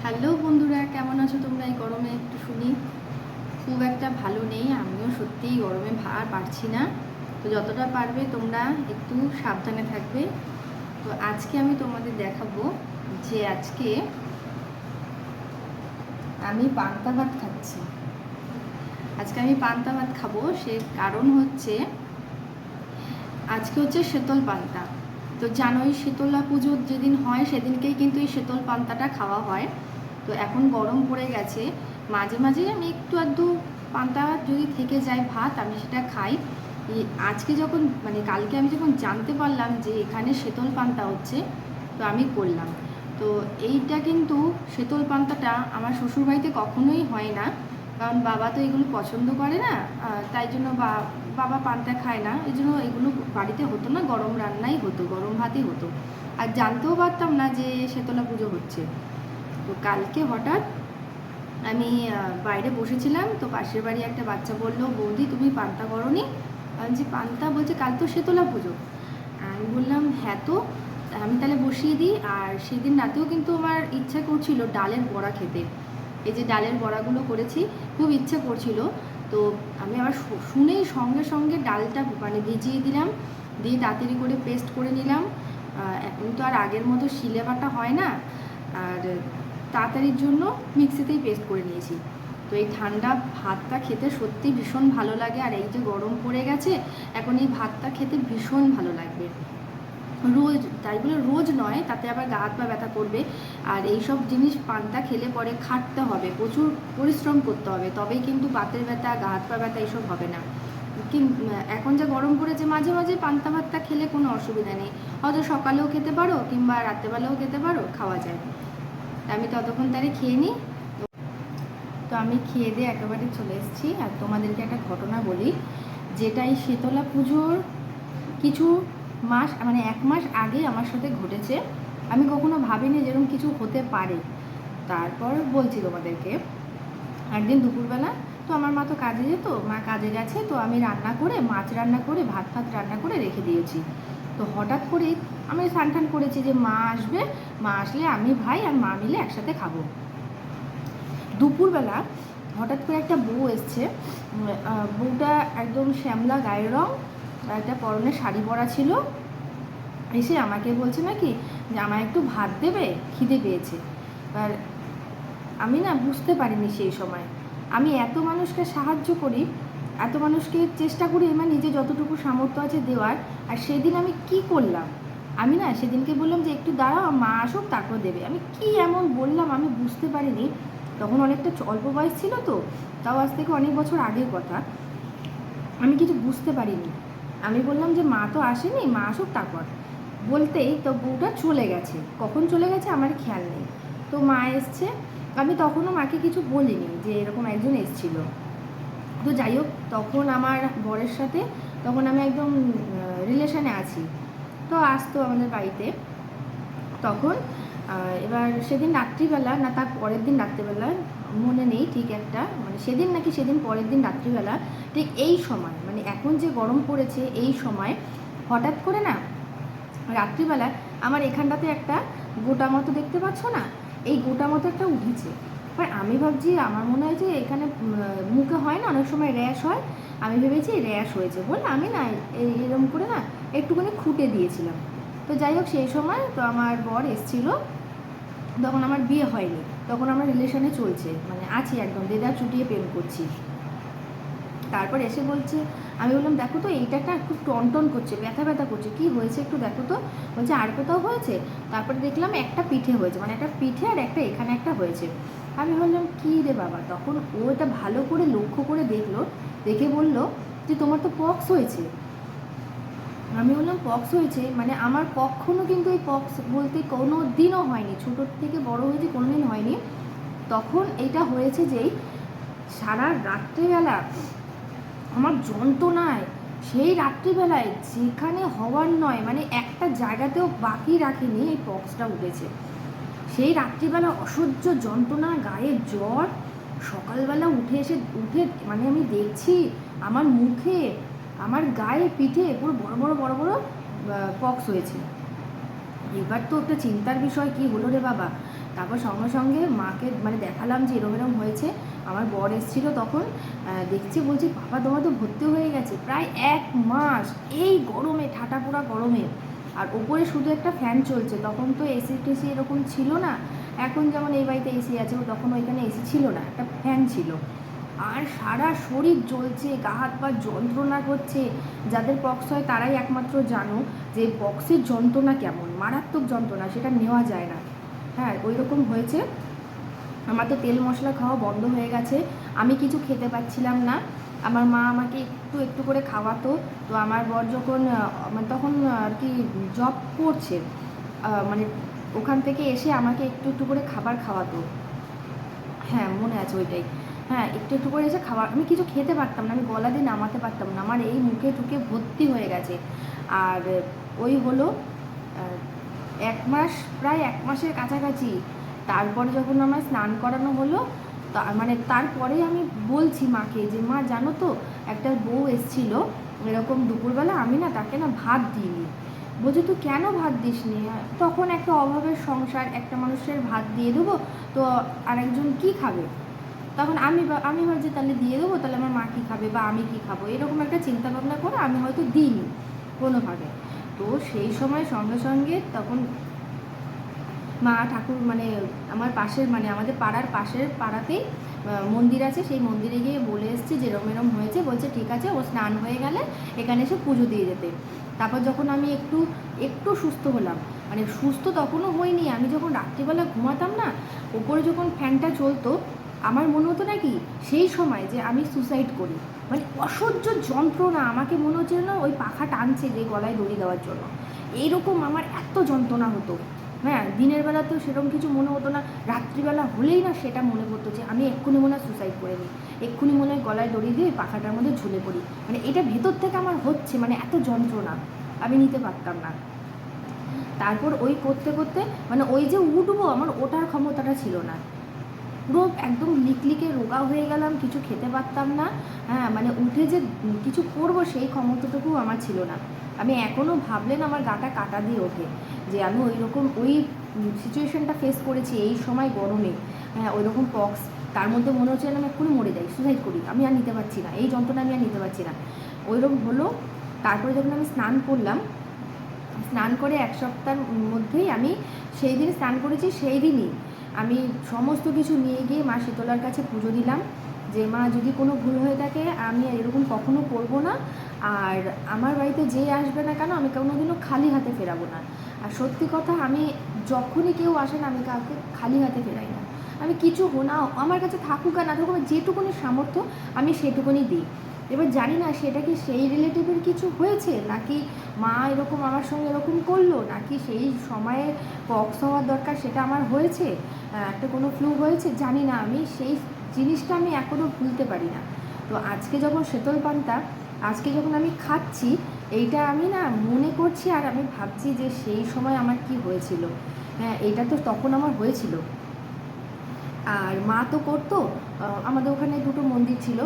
Hello বন্ধুরা, কেমন আছো তোমরা? এই গরমে একটু শুনি খুব একটা ভালো নেই, আমিও সত্যিই গরমে আর পারছি না। তো যতটা পারবে তোমরা একটু সাবধানে থাকবে। তো আজকে আমি তোমাদের দেখাবো যে আজকে আমি পান্তা ভাত খাচ্ছি। আজকে আমি পান্তা ভাত খাবো, সে কারণ হচ্ছে আজকে হচ্ছে শীতল পান্তা। তো জানোই শীতলা পুজো যেদিন হয় সেদিনকেই কিন্তু এই শীতল পান্তাটা খাওয়া হয়। তো এখন গরম পড়ে গেছে, মাঝে মাঝে আমি একটু আধটু পান্তা যদি থেকে যায় ভাত আমি সেটা খাই। আজকে যখন কালকে আমি যখন জানতে পারলাম যে এখানে শীতল পান্তা হচ্ছে, তো আমি করলাম। তো এইটা কিন্তু শীতল পান্তাটা আমার শ্বশুরবাড়িতে কখনোই হয় না, কারণ বাবা তো এগুলো পছন্দ করে না। তাই জন্য বাবা পান্তা খায় না, এই জন্য এগুলো বাড়িতে হতো না, গরম রান্নাই হতো, গরম ভাতই হতো। আর জানতেও পারতাম না যে শীতলা পুজো হচ্ছে। তো কালকে হঠাৎ আমি বাইরে বসেছিলাম, তো পাশের বাড়ি একটা বাচ্চা বললো, বৌদি তুমি পান্তা করোনি? আমি যে পান্তা, বলছে কাল তো শীতলা পুজো। আমি বললাম হ্যাঁ, তো আমি তাহলে বসিয়ে দিই। আর সেদিন রাতেও কিন্তু আমার ইচ্ছা করছিল ডালের বড়া খেতে। এই যে ডালের বড়াগুলো করেছি, খুব ইচ্ছে করছিল। তো আমি আবার শুনেই সঙ্গে সঙ্গে ডালটা ভিজিয়ে দিলাম, দিয়ে তাড়াতাড়ি করে পেস্ট করে নিলাম। এখন তো আর আগের মতো শিলে বাটা হয় না, আর তাড়াতাড়ির জন্য মিক্সিতেই পেস্ট করে নিয়েছি। তো এই ঠান্ডা ভাতটা খেতে সত্যি ভীষণ ভালো লাগে, আর এই যে গরম পড়ে গেছে এখন এই ভাতটা খেতে ভীষণ ভালো লাগবে। রোজ, তাই বলে রোজ নয়, তাতে আবার গা হাত পা ব্যথা করবে। আর এই সব জিনিস পান্তা খেলে পরে খাটতে হবে, প্রচুর পরিশ্রম করতে হবে, তবেই কিন্তু বাতের ব্যথা, গা হাত পা ব্যথা এইসব হবে না। এখন যা গরম পড়েছে, মাঝে মাঝে পান্তা ভাতটা খেলে কোনো অসুবিধা নেই, হয়তো সকালেও খেতে পারো কিংবা রাত্রেবেলাও খেতে পারো, খাওয়া যায়। আমি ততক্ষণ তাহলে খেয়ে নিই। তো আমি খেয়ে দিয়ে একেবারে চলে এসেছি। আর তোমাদেরকে একটা ঘটনা বলি, যেটা এই শীতলা পুজোর কিছু মাস, 1 মাস আগে আমার সাথে ঘটেছে। আমি কখনো ভাবিনি যেরকম কিছু হতে পারে। তারপর বলছি তোমাদেরকে, একদিন দুপুরবেলা, তো আমার মা তো কাজে যেত, মা কাজে গেছে, তো আমি রান্না করে, মাছ রান্না করে, ভাত ফাত রান্না করে রেখে দিয়েছি। তো হঠাৎ করে আমি স্নান করেছি যে মা আসবে, মা আসলে আমি, ভাই আর মা মিলে একসাথে খাবো। দুপুরবেলা হঠাৎ করে একটা বউ এসছে। বউটা একদম শ্যামলা গায়ের রং, একটা পরনে শাড়ি পরা ছিল। এসে আমাকে বলছে নাকি যে আমায় একটু ভাত দেবে, খিদে পেয়েছে। আর আমি না বুঝতে পারিনি সেই সময়, আমি এত মানুষকে সাহায্য করি, এত মানুষকে চেষ্টা করি আমার নিজে যতটুকু সামর্থ্য আছে দেওয়ার। আর সেদিন আমি কি করলাম, আমি না সেদিনকে বললাম যে একটু দাঁড়াও, মা আসুক তারপর দেবে। আমি কি এমন বললাম আমি বুঝতে পারিনি। তখন অনেকটা অল্প বয়স ছিল, তো তাও আজ থেকে অনেক বছর আগের কথা, আমি কিছু বুঝতে পারিনি। আমি বললাম যে মা তো আসেনি, মা আসুক তারপর। বলতেই তো বউটা চলে গেছে, কখন চলে গেছে আমার খেয়াল নেই। তো মা এসছে, আমি তখনও মাকে কিছু বলিনি যে এরকম একজন এসছিল। তো যাই হোক, তখন আমার বরের সাথে তখন আমি একদম রিলেশনে আছি, তো আসতো আমাদের বাড়িতে। তখন এবার সেদিন রাত্রিবেলা না তার পরের দিন রাত্রিবেলা, মনে নেই ঠিক একটা, সেদিন নাকি সেদিন পরের দিন রাত্রিবেলা, ঠিক এই সময়, এখন যে গরম পড়েছে এই সময় হঠাৎ করে না রাত্রিবেলা আমার এখানটাতে একটা গোটা মতো দেখতে পাচ্ছ না, এই গোটা মতো একটা উঠেছে। এবার আমি ভাবছি, আমার মনে হয় যে এখানে মুখে হয় না অনেক সময় র্যাশ হয়, আমি ভেবেছি র্যাশ হয়েছে বলে আমি না এরকম করে না একটুখানি খুঁটে দিয়েছিলাম। তো যাই হোক, সেই সময় তো আমার বর এসেছিল, তখন আমার বিয়ে হয়নি, তখন আমার রিলেশনে চলছে, আছি একদম দেদার চুটিয়ে প্রেম করছি। তারপর এসে বলছে, আমি বললাম দেখো তো এইটা একটা খুব টনটন করছে, ব্যথা ব্যথা করছে, কি হয়েছে একটু দেখো তো। বলছে আর কোথাও হয়েছে? তারপরে দেখলাম একটা পিঠে হয়েছে, একটা পিঠে আর একটা এখানে একটা হয়েছে। আমি বললাম কী রে বাবা, তখন ও এটা ভালো করে লক্ষ্য করে দেখলো, দেখে বলল যে তোমার তো পক্স হয়েছে। আমি বললাম পক্স হয়েছে? আমার কখনো কিন্তু এই পক্স বলতে কোনো দিনও হয়নি, ছোটোর থেকে বড় হয়েছে কোনো দিন হয়নি। তখন এটা হয়েছে যেই সারা রাত্রিবেলা আমার যন্ত্রণায়, সেই রাত্রিবেলায় যেখানে হওয়ার নয়, একটা জায়গাতেও বাকি রাখিনি, এই পক্সটা উঠেছে। সেই রাত্রিবেলা অসহ্য যন্ত্রণা, গায়ে জ্বর, সকালবেলা উঠে আমি দেখছি আমার মুখে, আমার গায়ে, পিঠে পুরো বড় বড় বড় বড় পক্স হয়েছে। এবার তো একটা চিন্তার বিষয়, কি হলো রে বাবা। তারপর সঙ্গে সঙ্গে মাকে মানে দেখালাম যে এরম হয়েছে। আমার বর এসেছিলো তখন, দেখছি, বলছি বাবা তোমার তো ভর্তি হয়ে গেছে প্রায় 1 মাস এই গরমে, ঠাটা পোড়া গরমে, আর ওপরে শুধু একটা ফ্যান চলছে। তখন তো এসি টেসি এরকম ছিল না, এখন যেমন এই বাড়িতে এসি আছে, তখন ওইখানে এসি ছিল না, একটা ফ্যান ছিল। আর সারা শরীর জ্বলছে, গা হাত পা যন্ত্রণা করছে। যাদের পক্স হয় তারাই একমাত্র জানো যে পক্সের যন্ত্রণা কেমন, মারাত্মক যন্ত্রণা, সেটা নেওয়া যায় না। হ্যাঁ, ওই রকম হয়েছে। আমার তো তেল মশলা খাওয়া বন্ধ হয়ে গেছে, আমি কিছু খেতে পাচ্ছিলাম না। আমার মা আমাকে একটু একটু করে খাওয়াতো। তো আমার বর যখন মানে তখন আর কি জব করছে, মানে ওখান থেকে এসে আমাকে একটু একটু করে খাবার খাওয়াতো। হ্যাঁ, মনে আছে ওইটাই। হ্যাঁ, একটু একটু করে এসে খাবার, আমি কিছু খেতে পারতাম না, আমি গলা দিয়ে নামাতে পারতাম না, আমার এই মুখে টুকে ভর্তি হয়ে গেছে। আর ওই হলো 1 মাস, প্রায় 1 মাসের কাছাকাছি। তারপরে যখন আমার স্নান করানো হলো, মানে তারপরে আমি বলছি মাকে যে মা জানো তো একটা বউ এসছিল এরকম দুপুরবেলা, আমি না তাকে না ভাত দিইনি। বলছে তুই কেন ভাত দিসনি? তখন একটা অভাবের সংসার, একটা মানুষের ভাত দিয়ে দেবো তো আরেকজন কি খাবে? তখন আমি ভাবছি তাহলে দিয়ে দেবো, তাহলে আমার মা কী খাবে বা আমি কী খাবো, এরকম একটা চিন্তা ভাবনা করে আমি হয়তো দিইনি কোনোভাবে। তো সেই সময় সঙ্গে সঙ্গে তখন মা ঠাকুর মানে আমার পাশের, মানে আমাদের পাড়ার পাশের পাড়াতেই মন্দির আছে, সেই মন্দিরে গিয়ে বলে এসছে যে এরম এরম হয়েছে। বলছে ঠিক আছে, ও স্নান হয়ে গেলে এখানে এসে পুজো দিয়ে যেতে। তারপর যখন আমি একটু একটু সুস্থ হলাম, মানে সুস্থ তখনও হয়নি, আমি যখন রাত্রিবেলা ঘুমাতাম না, ওপরে যখন ফ্যানটা চলতো, আমার মনে হতো নাকি সেই সময় যে আমি সুসাইড করি। মানে অসহ্য যন্ত্রণা, আমাকে মনে হচ্ছে না ওই পাখা টানছে যে গলায় দড়ি দেওয়ার জন্য, এইরকম আমার এত যন্ত্রণা হতো। হ্যাঁ, দিনের বেলা তো সেরকম কিছু মনে হতো না, রাত্রিবেলা হলেই না সেটা মনে পড়তো যে আমি এক্ষুনি মনে হয় সুসাইড করে নিই, এক্ষুনি মনে হয় গলায় দড়ি দিয়ে পাখাটার মধ্যে ঝুলে পড়ি। মানে এটা ভেতর থেকে আমার হচ্ছে, মানে এত যন্ত্রণা আমি নিতে পারতাম না। তারপর ওই করতে করতে মানে ওই যে উঠবো, আমার ওঠার ক্ষমতাটা ছিল না, পুরো একদম লিকলিকে রোগা হয়ে গেলাম, কিছু খেতে পারতাম না। হ্যাঁ, মানে উঠে যে কিছু করবো সেই ক্ষমতাটুকু আমার ছিল না। আমি এখনও ভাবলেন আমার গাটা কাটা দিয়ে ওঠে যে আমি ওই রকম ওই সিচুয়েশনটা ফেস করেছি এই সময় গরমে। হ্যাঁ, ওই রকম পক্স, তার মধ্যে মনে হচ্ছে আমি এক্ষুনি মরে যাই, সুসাইড করি, আমি আর নিতে পারছি না এই যন্ত্রণা, আমি আর নিতে পারছি না, ওইরকম হলো। তারপরে যখন আমি স্নান করলাম, স্নান করে 1 সপ্তাহের মধ্যেই আমি সেই দিন স্নান করেছি, সেই দিনই আমি সমস্ত কিছু নিয়ে গিয়ে মা শীতলার কাছে পুজো দিলাম যে মা যদি কোনো ভুল হয়ে থাকে আমি এরকম কখনো করবো না, আর আমার বাড়িতে যে আসবে না কেন আমি কোনোদিনও খালি হাতে ফেরাবো না। আর সত্যি কথা, আমি যখনই কেউ আসে না আমি কাউকে খালি হাতে ফেরাই না, আমি কিছু না আমার কাছে থাকুক আর না থাকুক, যেটুকুনি সামর্থ্য আমি সেটুকুনি দিই। এবার জানি না সেটা কি সেই রিলেটিভের কিছু হয়েছে, নাকি মা এরকম আমার সঙ্গে এরকম করলো, নাকি সেই সময়ে পক্স হওয়ার দরকার সেটা আমার হয়েছে, একটা কোনো ফ্লু হয়েছে, জানি না। আমি সেই জিনিসটা আমি এখনও ভুলতে পারি না। তো আজকে যখন শীতল পান্তা, আজকে যখন আমি খাচ্ছি, এইটা আমি না মনে করছি আর আমি ভাবছি যে সেই সময় আমার কি হয়েছিল। হ্যাঁ, এইটা তো তখন আমার হয়েছিল। আর মা তো করতো, আমাদের ওখানে দুটো মন্দির ছিল,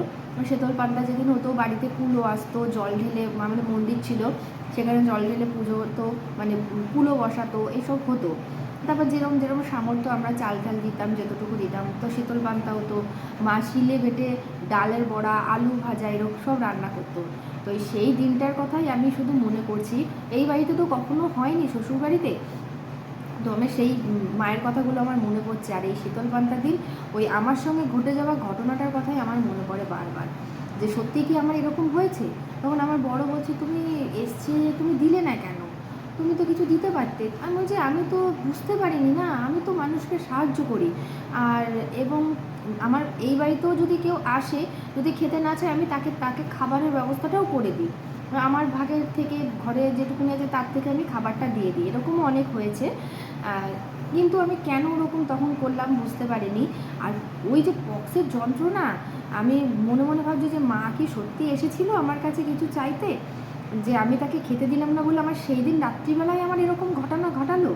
শীতল পান্তা যেদিন হতো বাড়িতে কুলো আসতো, জল ঢেলে, আমাদের মন্দির ছিল সেখানে জল ঢেলে পুজো হতো, মানে কুলো বসাতো, এসব হতো। তারপর যেরকম যেরকম সামর্থ্য আমরা চাল টাল দিতাম, যতটুকু দিতাম, তো শীতল পান্তা হতো, মা শিলে বেটে ডালের বড়া, আলু ভাজা, এরকম সব রান্না করতো। তো সেই দিনটার কথাই আমি শুধু মনে করছি। এই বাড়িতে তো কখনো হয়নি, শ্বশুর বাড়িতে, তো আমি সেই মায়ের কথাগুলো আমার মনে পড়ছে। আর এই শীতল পান্তার দিন ওই আমার সঙ্গে ঘটে যাওয়া ঘটনাটার কথাই আমার মনে পড়ে বারবার, যে সত্যি কি আমার এরকম হয়েছে। তখন আমার বড় বলছে তুমি এসছে, তুমি দিলে না কেন, তুমি তো কিছু দিতে পারতে। আমি বলছি আমি তো বুঝতে পারিনি না, আমি তো মানুষকে সাহায্য করি। আর এবং আমার এই বাড়িতেও যদি কেউ আসে, যদি খেতে না চায়, আমি তাকে তাকে খাবারের ব্যবস্থাটাও করে দিই, আমার ভাগের থেকে ঘরে যেটুকুনি আছে তার থেকে আমি খাবারটা দিয়ে দিই, এরকমও অনেক হয়েছে। কিন্তু আমি কেন ওরকম তখন করলাম বুঝতে পারিনি। আর ওই যে পক্সের যন্ত্রণা, আমি মনে মনে ভাবছি যে মা কি সত্যি এসেছিল আমার কাছে কিছু চাইতে, যে আমি তাকে খেতে দিলাম না বলে আমার সেই দিন রাত্রিবেলায় আমার এরকম ঘটনা ঘটালো,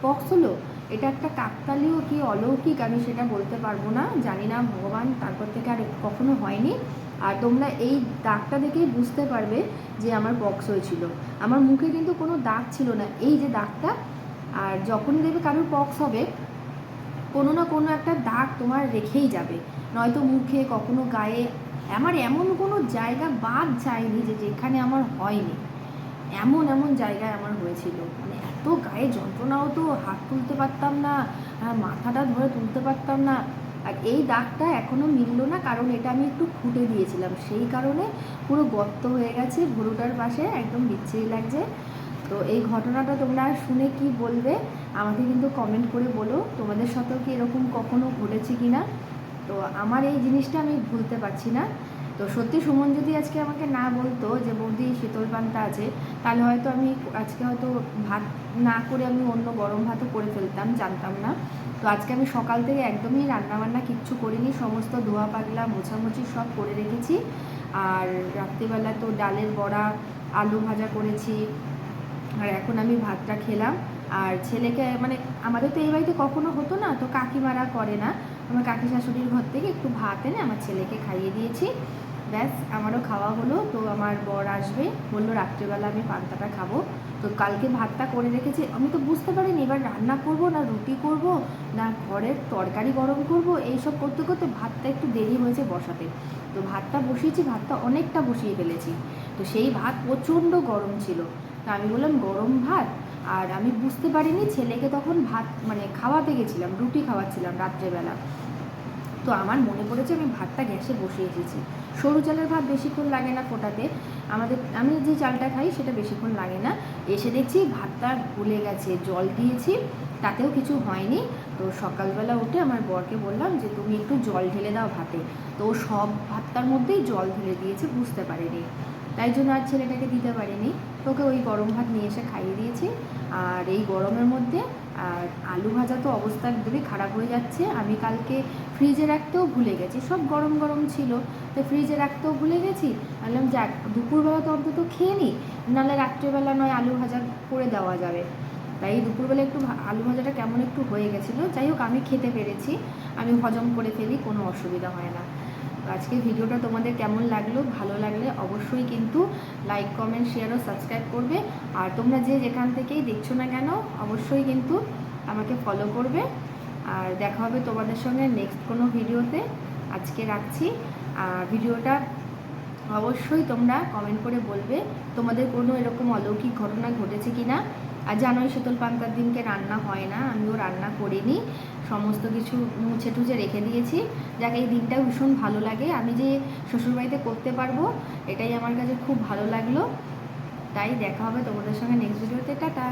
পক্স হলো। এটা একটা কাকতালীয় কি অলৌকিক আমি সেটা বলতে পারবো না, জানি না, ভগবান তারপর থেকে আর কখনো হয়নি। আর তোমরা এই দাগটা দেখেই বুঝতে পারবে যে আমার পক্স হয়েছিল। আমার মুখে কিন্তু কোনো দাগ ছিল না, এই যে দাগটা। আর যখনই দেখবে কারোর পক্স হবে কোনো না কোনো একটা দাগ তোমার রেখেই যাবে, নয়তো মুখে, কখনো গায়ে। আমার এমন কোনো জায়গা বাদ যায়নি যে যেখানে আমার হয়নি, এমন এমন জায়গায় আমার হয়েছিল। মানে এত গায়ে যন্ত্রণা হতো, হাত তুলতে পারতাম না, মাথাটা ধরে তুলতে পারতাম না। আর এই দাগটা এখনও মিলল না, কারণ এটা আমি একটু খুঁটে দিয়েছিলাম, সেই কারণে পুরো গর্ত হয়ে গেছে ভুরুটার পাশে, একদম বিচ্ছিরি লাগছে। তো এই ঘটনাটা তোমরা শুনে কি বলবে আমাকে কিন্তু কমেন্ট করে বলো, তোমাদের সাথেও কি এরকম কখনো ঘটেছে কি না। তো আমার এই জিনিসটা আমি ভুলতে পারছি না। তো সত্যি সুমন যদি আজকে আমাকে না বলতো যে বৌদি শীতল পান্তা আছে, তাহলে হয়তো আমি আজকে হয়তো ভাত না করে আমি অন্য গরম ভাতও করে ফেলতাম, জানতাম না। তো আজকে আমি সকাল থেকে একদমই রান্নাবান্না কিচ্ছু করিনি, সমস্ত ধোয়া পাগলা মোছামুছি সব করে রেখেছি। আর রাত্রিবেলা তো ডালের বড়া, আলু ভাজা করেছি, আর এখন আমি ভাতটা খেলাম। আর ছেলেকে মানে আমাদের তো এই বাড়িতে কখনো হতো না, তো কাকিমারা করে না, আমার কাকি শাশুড়ির ঘর থেকে একটু ভাত এনে আমার ছেলেকে খাইয়ে দিয়েছি, ব্যাস আমারও খাওয়া হলো। তো আমার বর আসবে, বললো রাত্রিবেলা আমি পান্তাটা খাবো। তো কালকে ভাতটা করে রেখেছি, আমি তো বুঝতে পারিনি এবার রান্না করব না রুটি করব না ঘরের তরকারি গরম করব, এইসব করতে করতে ভাতটা একটু দেরি হয়েছে বসাতে। তো ভাতটা বসিয়েছি, ভাতটা অনেকটা বসিয়ে ফেলেছি। তো সেই ভাত প্রচণ্ড গরম ছিল। তা আমি বললাম গরম ভাত, আর আমি বুঝতে পারিনি ছেলেকে তখন ভাত মানে খাওয়াতে গেছিলাম, রুটি খাওয়াচ্ছিলাম রাত্রেবেলা। তো আমার মনে পড়েছে আমি ভাতটা গ্যাসে বসিয়ে এসেছি। সরু চালের ভাত বেশিক্ষণ লাগে না ফোটাতে, আমি যে চালটা খাই সেটা বেশিক্ষণ লাগে না। এসে দেখছি ভাতটা গলে গেছে, জল দিয়েছি তাতেও কিছু হয়নি। তো সকালবেলা উঠে আমার বরকে বললাম যে তুমি একটু জল ঢেলে দাও ভাতে। তো সব ভাতটার মধ্যেই জল ঢেলে দিয়েছে, বুঝতে পারিনি, তাই জন্য আর ছেলেটাকে দিতে পারিনি। তোকে ওই গরম ভাত নিয়ে এসে খাইয়ে দিয়েছি। আর এই গরমের মধ্যে আর আলু ভাজা তো অবস্থা একদমই খারাপ হয়ে যাচ্ছে, আমি কালকে ফ্রিজে রাখতেও ভুলে গেছি, সব গরম গরম ছিল, তো ফ্রিজে রাখতেও ভুলে গেছি। বললাম যাক দুপুরবেলা তো অন্তত খেয়ে নিই, নাহলে রাত্রেবেলা নয় আলু ভাজা করে দেওয়া যাবে। তাই দুপুরবেলা একটু আলু ভাজাটা কেমন একটু হয়ে গেছিলো, যাই হোক আমি খেতে পেরেছি, আমি হজম করে ফেলি, কোনো অসুবিধা হয় না। আজকের ভিডিওটা তোমাদের কেমন লাগলো, ভালো লাগলে অবশ্যই কিন্তু লাইক কমেন্ট শেয়ার ও সাবস্ক্রাইব করবে। আর তোমরা যে যেখান থেকেই দেখছো না কেন অবশ্যই কিন্তু আমাকে ফলো করবে। আর দেখা হবে তোমাদের সঙ্গে নেক্সট কোনো ভিডিওতে। আজকে রাখছি। আর ভিডিওটা অবশ্যই তোমরা কমেন্ট করে বলবে তোমাদের কোনো এরকম অলৌকিক ঘটনা ঘটেছে কি না। আর জানোই শীতল পান্তার দিনকে রান্না হয় না, আমিও রান্না করিনি, সমস্ত কিছু মুছে টুছে রেখে দিয়েছি। যাকে এই দিনটাও ভীষণ ভালো লাগে, আমি যে শ্বশুরবাড়িতে করতে পারবো এটাই আমার কাছে খুব ভালো লাগলো। তাই দেখা হবে তোমাদের সঙ্গে নেক্সট ভিডিওতে, টাটা।